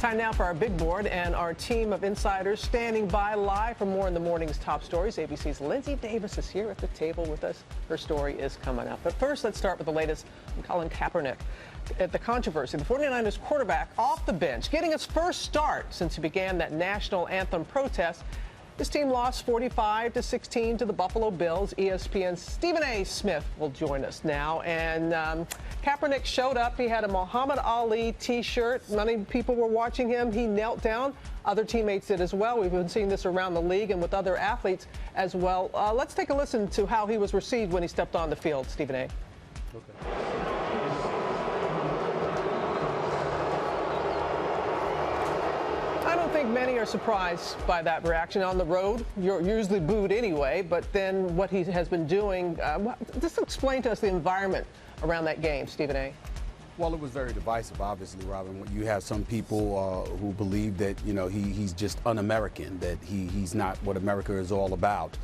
Time now for our big board and our team of insiders standing by live for more in the morning's top stories. ABC's Lindsay Davis is here at the table with us. Her story is coming up. But first, let's start with the latest from Colin Kaepernick. At the controversy, the 49ers quarterback off the bench, getting his first start since he began that national anthem protest. His team lost 45-16 to the Buffalo Bills. ESPN's Stephen A. Smith will join us now. And Kaepernick showed up. He had a Muhammad Ali T-shirt. Many people were watching him. He knelt down. Other teammates did as well. We've been seeing this around the league and with other athletes as well. Let's take a listen to how he was received when he stepped on the field. Stephen A. Okay. I don't think many are surprised by that reaction. On the road, you're usually booed anyway, but then what he has been doing, just explain to us the environment around that game, Stephen A. Well, it was very divisive, obviously, Robin. When you have some people who believe that, you know, he's just un-American, that he's not what America is all about.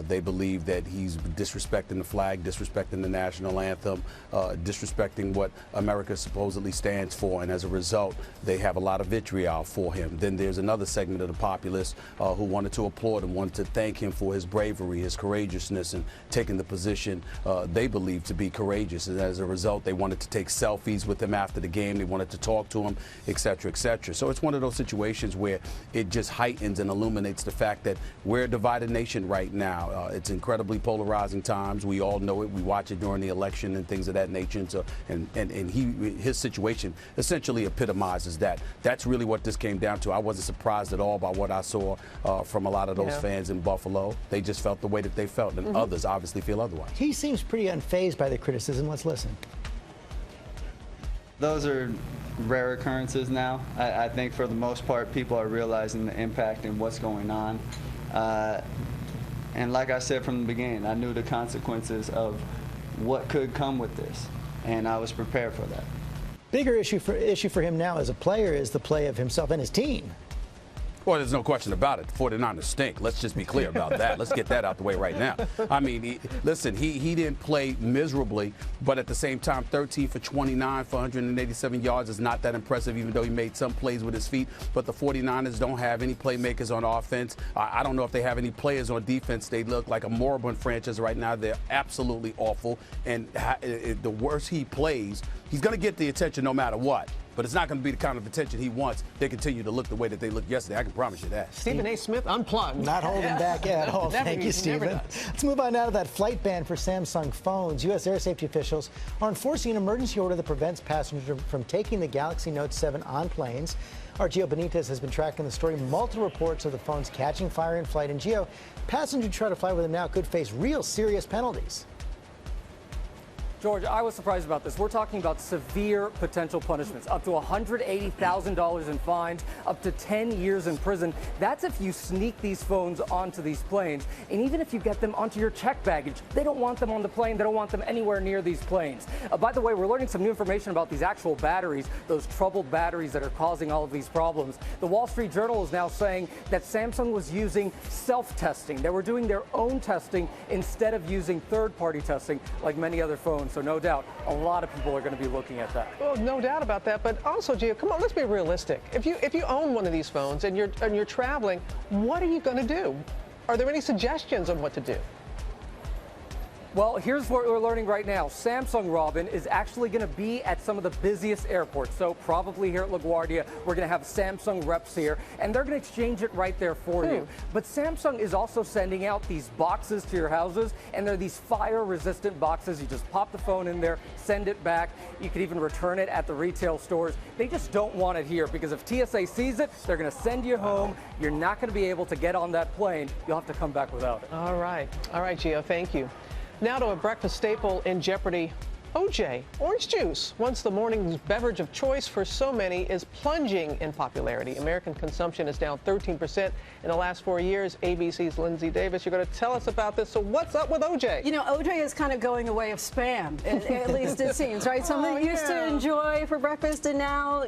They believe that he's disrespecting the flag, disrespecting the national anthem, disrespecting what America supposedly stands for, and as a result, they have a lot of vitriol for him. Then there's another segment of the populace who wanted to applaud him, wanted to thank him for his bravery, his courageousness, and taking the position they believe to be courageous. And as a result, they wanted to take selfies with him after the game. They wanted to talk to him, et cetera, et cetera. So it's one of those situations where it just heightens and illuminates the fact that we're a divided nation right now. It's incredibly polarizing times. We all know it. We watch it during the election and things of that nature. And so, his situation essentially epitomizes that. That's really what this came down to. I wasn't surprised at all by what I saw from a lot of those fans in Buffalo. They just felt the way that they felt, and others obviously feel otherwise. He seems pretty unfazed by the criticism. Let's listen. Those are rare occurrences now. I think for the most part, people are realizing the impact and what's going on. And like I said from the beginning, I knew the consequences of what could come with this, and I was prepared for that. Bigger issue for him now as a player is the play of himself and his team. Well, there's no question about it. The 49ers stink. Let's just be clear about that. Let's get that out the way right now. I mean, he didn't play miserably, but at the same time, 13 for 29 for 187 yards is not that impressive, even though he made some plays with his feet. But the 49ers don't have any playmakers on offense. I don't know if they have any players on defense. They look like a moribund franchise right now. They're absolutely awful. And the worse he plays, he's going to get the attention no matter what. But it's not going to be the kind of attention he wants. They continue to look the way that they looked yesterday. I can promise you that. Stephen A. Smith, unplugged. Not holding back at all. Thank you, Stephen. Let's move on now to that flight ban for Samsung phones. U.S. air safety officials are enforcing an emergency order that prevents passengers from taking the Galaxy Note 7 on planes. Our Gio Benitez has been tracking the story. Multiple reports of the phones catching fire in flight. And Gio, passengers who try to fly with them now could face real serious penalties. George, I was surprised about this. We're talking about severe potential punishments, up to $180,000 in fines, up to 10 years in prison. That's if you sneak these phones onto these planes. And even if you get them onto your checked baggage, they don't want them on the plane. They don't want them anywhere near these planes. By the way, we're learning some new information about these actual batteries, those troubled batteries that are causing all of these problems. The Wall Street Journal is now saying that Samsung was using self-testing. They were doing their own testing instead of using third-party testing like many other phones. So no doubt, a lot of people are going to be looking at that. Well, no doubt about that. But also, Gio, come on, let's be realistic. If you own one of these phones and you're traveling, what are you going to do? Are there any suggestions on what to do? Well, here's what we're learning right now. Samsung, Robin, is actually going to be at some of the busiest airports. So probably here at LaGuardia, we're going to have Samsung reps here, and they're going to exchange it right there for you. But Samsung is also sending out these boxes to your houses, and they're these fire-resistant boxes. You just pop the phone in there, send it back. You could even return it at the retail stores. They just don't want it here because if TSA sees it, they're going to send you home. You're not going to be able to get on that plane. You'll have to come back without it. All right, Gio, thank you. Now to a breakfast staple in jeopardy. OJ, orange juice, once the morning's beverage of choice for so many, is plunging in popularity. American consumption is down 13% in the last 4 years. ABC's Lindsay Davis, you're going to tell us about this. So what's up with OJ? You know, OJ is kind of going the way of Spam, at least it seems, right? Something you used to enjoy for breakfast, and now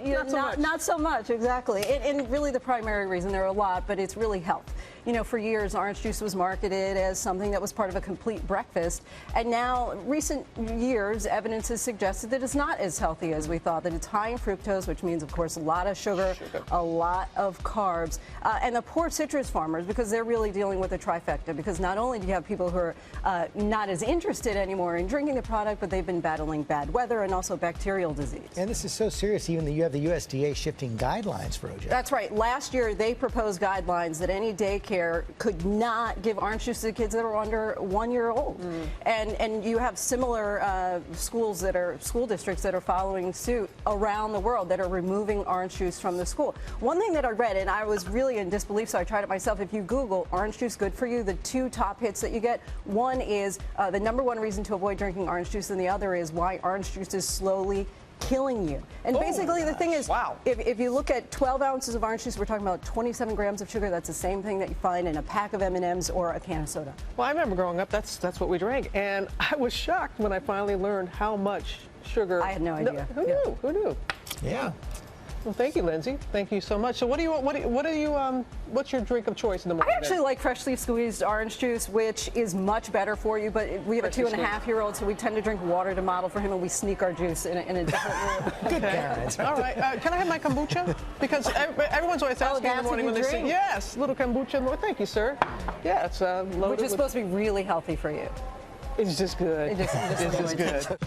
not so much, exactly. And really the primary reason, there are a lot, but it's really health. You know, for years, orange juice was marketed as something that was part of a complete breakfast. And now, recent years, evidence has suggested that it's not as healthy as we thought, that it's high in fructose, which means, of course, a lot of sugar, a lot of carbs. And the poor citrus farmers, because they're really dealing with a trifecta, because not only do you have people who are not as interested anymore in drinking the product, but they've been battling bad weather and also bacterial disease. And this is so serious, even that you have the USDA shifting guidelines for OJ. That's right. Last year, they proposed guidelines that any daycare could not give orange juice to kids that are under 1 year old. And you have similar school districts that are following suit around the world that are removing orange juice from the school. One thing that I read, and I was really in disbelief, so I tried it myself. If you Google orange juice good for you, the two top hits that you get, one is the #1 reason to avoid drinking orange juice, and the other is why orange juice is slowly killing you. And basically the thing is, if you look at 12 ounces of orange juice, we're talking about 27 grams of sugar. That's the same thing that you find in a pack of M&Ms or a can of soda. Well, I remember growing up, that's what we drank. And I was shocked when I finally learned how much sugar. I had no idea. Who knew? Who knew? Yeah. Well, thank you, Lindsay. Thank you so much. So what's your drink of choice in the morning? I actually like freshly squeezed orange juice, which is much better for you, but we have a 2.5-year-old, so we tend to drink water to model for him, and we sneak our juice in a different room. Good parents. All right. Can I have my kombucha? Because everyone's always asking in the morning when they say, yes, little kombucha. Well, thank you, sir. Yeah, it's loaded. Which is supposed to be really healthy for you. It's just good. It's just good.